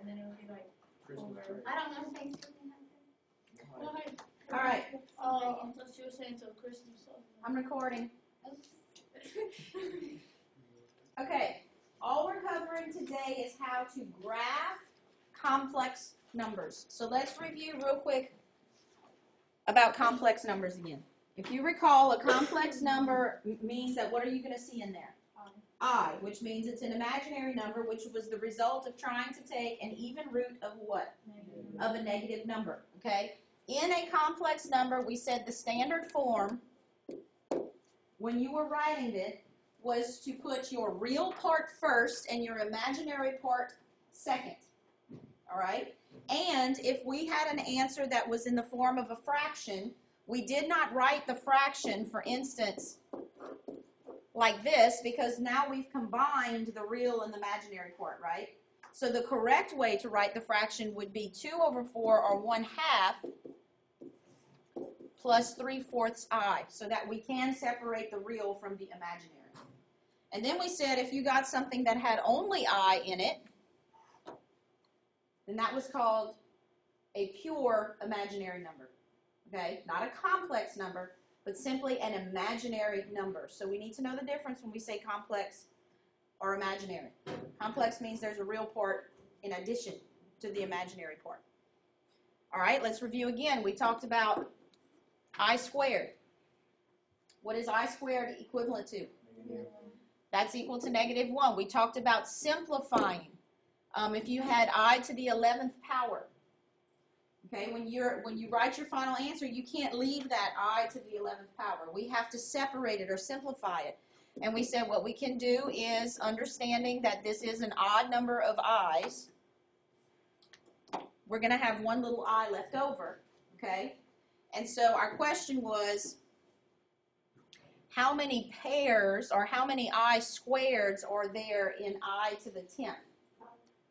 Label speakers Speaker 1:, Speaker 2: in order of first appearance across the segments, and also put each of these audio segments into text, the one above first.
Speaker 1: and then it would be like over.
Speaker 2: I don't know things can happen.
Speaker 3: All right.
Speaker 1: Oh, I thought you were saying till Christmas.
Speaker 3: I'm recording. Okay. All we're covering today is how to graph complex numbers. So let's review real quick about complex numbers again. If you recall, a complex number means that what are you going to see in there? I, which means it's an imaginary number, which was the result of trying to take an even root of what? Of a negative number. Okay? In a complex number, we said the standard form, when you were writing it, was to put your real part first and your imaginary part second. All right? And if we had an answer that was in the form of a fraction, we did not write the fraction, for instance, like this, because now we've combined the real and the imaginary part, right? So the correct way to write the fraction would be 2 over 4 or 1/2 plus 3/4 I, so that we can separate the real from the imaginary. And then we said if you got something that had only I in it, then that was called a pure imaginary number. Okay? Not a complex number, but simply an imaginary number. So we need to know the difference when we say complex or imaginary. Complex means there's a real part in addition to the imaginary part. All right, let's review again. We talked about I squared. What is I squared equivalent to? That's equal to -1. We talked about simplifying. If you had I to the 11th power, okay, when you write your final answer, you can't leave that I to the 11th power. We have to separate it or simplify it. And we said what we can do is, understanding that this is an odd number of i's, we're going to have one little I left over, okay? And so our question was, how many pairs or how many I squareds are there in I to the 10th?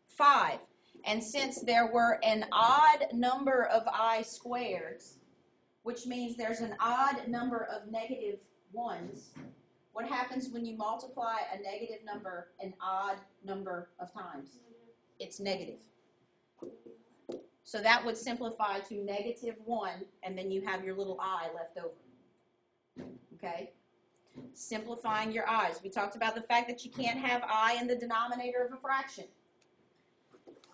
Speaker 3: 5. And since there were an odd number of I squareds, which means there's an odd number of negative ones, what happens when you multiply a negative number an odd number of times? It's negative. So that would simplify to -1, and then you have your little I left over. Okay? Simplifying your i's. We talked about the fact that you can't have I in the denominator of a fraction.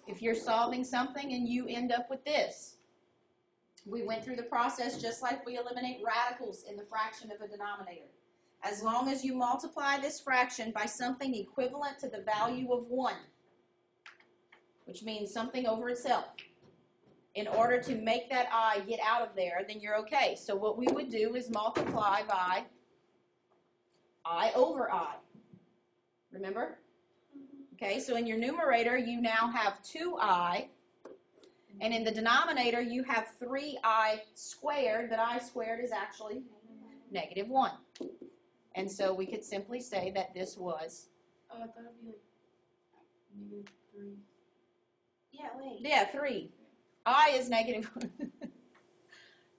Speaker 3: If you're solving something and you end up with this, we went through the process just like we eliminate radicals in the fraction of a denominator. As long as you multiply this fraction by something equivalent to the value of 1, which means something over itself, in order to make that I get out of there, then you're okay. So what we would do is multiply by I over I. Remember? Okay, so in your numerator, you now have 2I, and in the denominator, you have 3I squared, but I squared is actually -1. And so we could simply say that this was...
Speaker 1: Oh, I thought it'd be like -3.
Speaker 2: Yeah, wait.
Speaker 3: Yeah, 3. I is -1.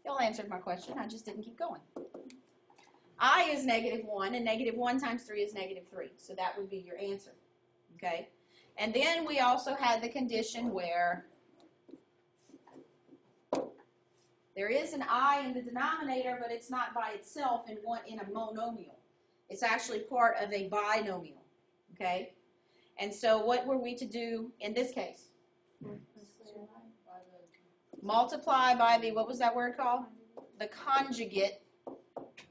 Speaker 3: Y'all answered my question. I just didn't keep going. I is -1, and -1 times 3 is -3. So that would be your answer. Okay? And then we also had the condition where there is an I in the denominator, but it's not by itself in a monomial. It's actually part of a binomial. Okay? And so what were we to do in this case? Multiply by the, what was that word called? The conjugate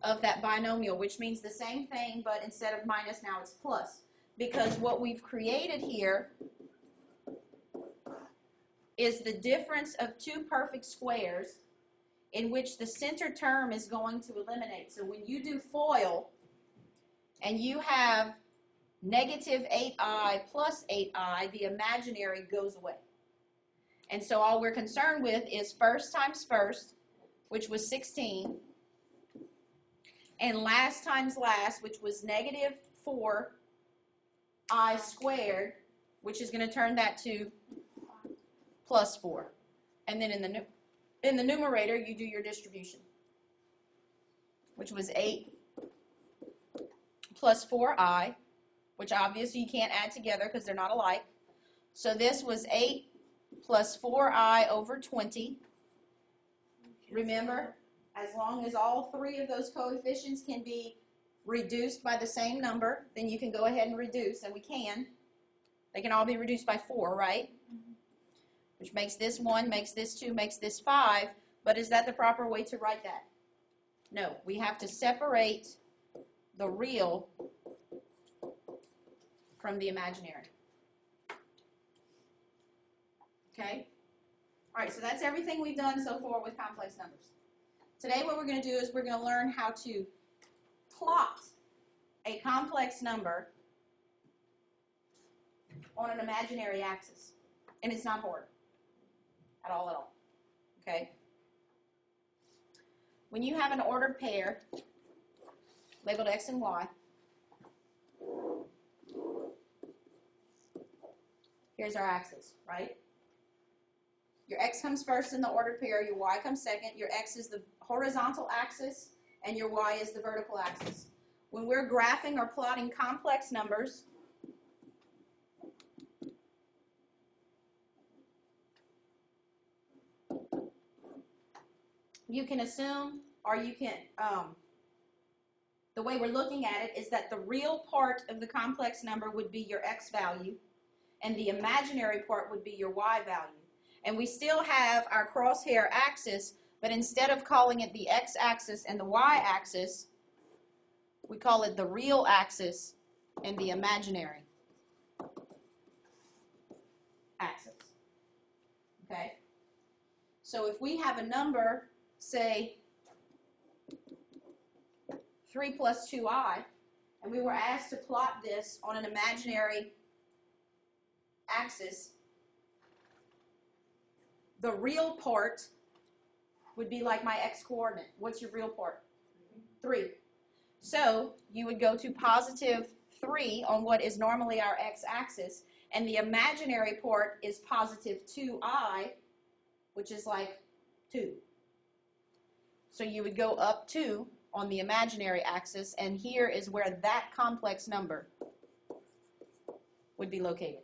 Speaker 3: of that binomial, which means the same thing, but instead of minus, now it's plus. Because what we've created here is the difference of two perfect squares in which the center term is going to eliminate. So when you do FOIL and you have -8i plus 8i, the imaginary goes away. And so all we're concerned with is first times first, which was 16, and last times last, which was -4i squared, which is going to turn that to plus 4. And then in the numerator, you do your distribution, which was 8 plus 4i, which obviously you can't add together because they're not alike. So this was 8 plus 4i over 20. Remember, as long as all three of those coefficients can be reduced by the same number, then you can go ahead and reduce, and we can. They can all be reduced by 4, right? Which makes this 1, makes this 2, makes this 5. But is that the proper way to write that? No. We have to separate the real from the imaginary. Okay? All right, so that's everything we've done so far with complex numbers. Today what we're going to do is we're going to learn how to plot a complex number on an imaginary axis. And it's not hard at all. Okay? When you have an ordered pair labeled x and y, here's our axis, right? Your x comes first in the ordered pair, your y comes second, your x is the horizontal axis, and your y is the vertical axis. When we're graphing or plotting complex numbers, you can assume, or you can, the way we're looking at it is that the real part of the complex number would be your x value, and the imaginary part would be your y value. And we still have our crosshair axis, but instead of calling it the x-axis and the y-axis, we call it the real axis and the imaginary axis. Okay? So if we have a number, say 3 plus 2i, and we were asked to plot this on an imaginary axis, the real part would be like my x-coordinate. What's your real part? 3. So you would go to positive 3 on what is normally our x-axis, and the imaginary part is positive 2i, which is like 2. So you would go up 2 on the imaginary axis, and here is where that complex number would be located.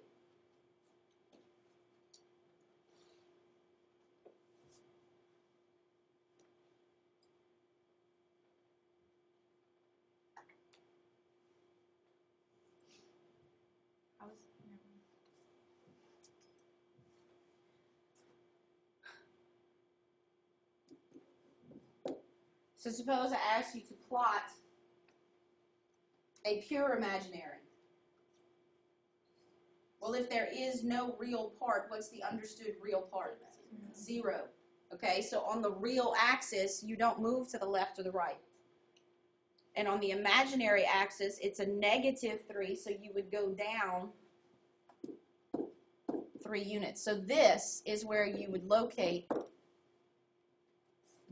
Speaker 3: So suppose I ask you to plot a pure imaginary. Well, if there is no real part, what's the understood real part? 0. Okay, so on the real axis, you don't move to the left or the right. And on the imaginary axis, it's a negative 3, so you would go down 3 units. So this is where you would locate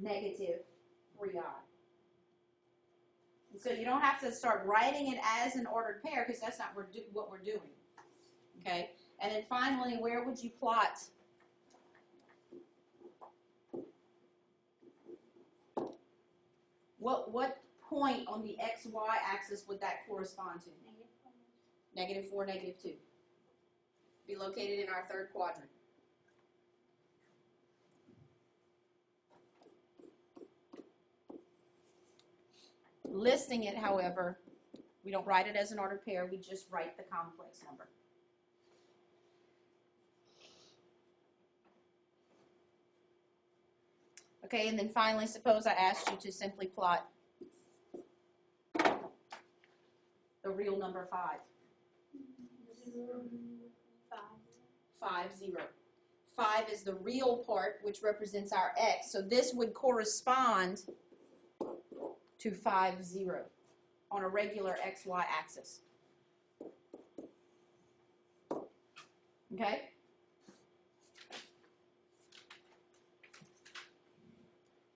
Speaker 3: negative 3i. And so you don't have to start writing it as an ordered pair, because that's not what we're doing. Okay? And then finally, where would you plot what point on the xy axis would that correspond to? Negative 4, negative 2. Be located in our third quadrant. Listing it, however, we don't write it as an ordered pair, we just write the complex number. Okay, and then finally, suppose I asked you to simply plot the real number 5. 5, 0. 5 is the real part, which represents our x, so this would correspond to 5, 0 on a regular xy axis. Okay?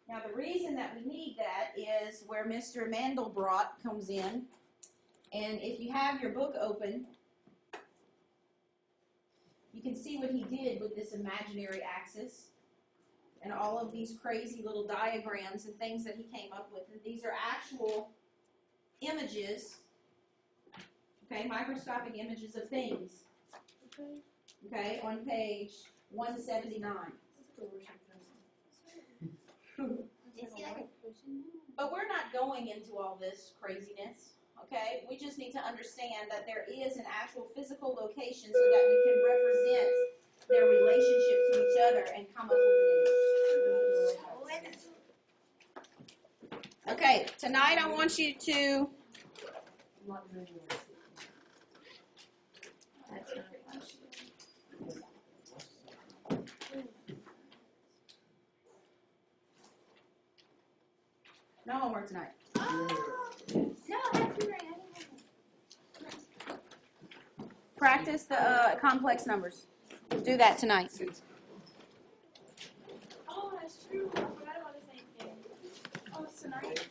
Speaker 3: Now the reason that we need that is where Mr. Mandelbrot comes in. And if you have your book open, you can see what he did with this imaginary axis and all of these crazy little diagrams and things that he came up with. And these are actual images, okay, microscopic images of things, okay, on page 1 to 79.
Speaker 2: You see that?
Speaker 3: But we're not going into all this craziness, okay? We just need to understand that there is an actual physical location so that you can represent their relationships to each other and come up with an image. Okay, tonight I want you to... No homework tonight.
Speaker 2: No, that's right.
Speaker 3: Practice the complex numbers. Do that tonight.
Speaker 1: Oh, that's true. I forgot about the same thing. Oh, it's tonight.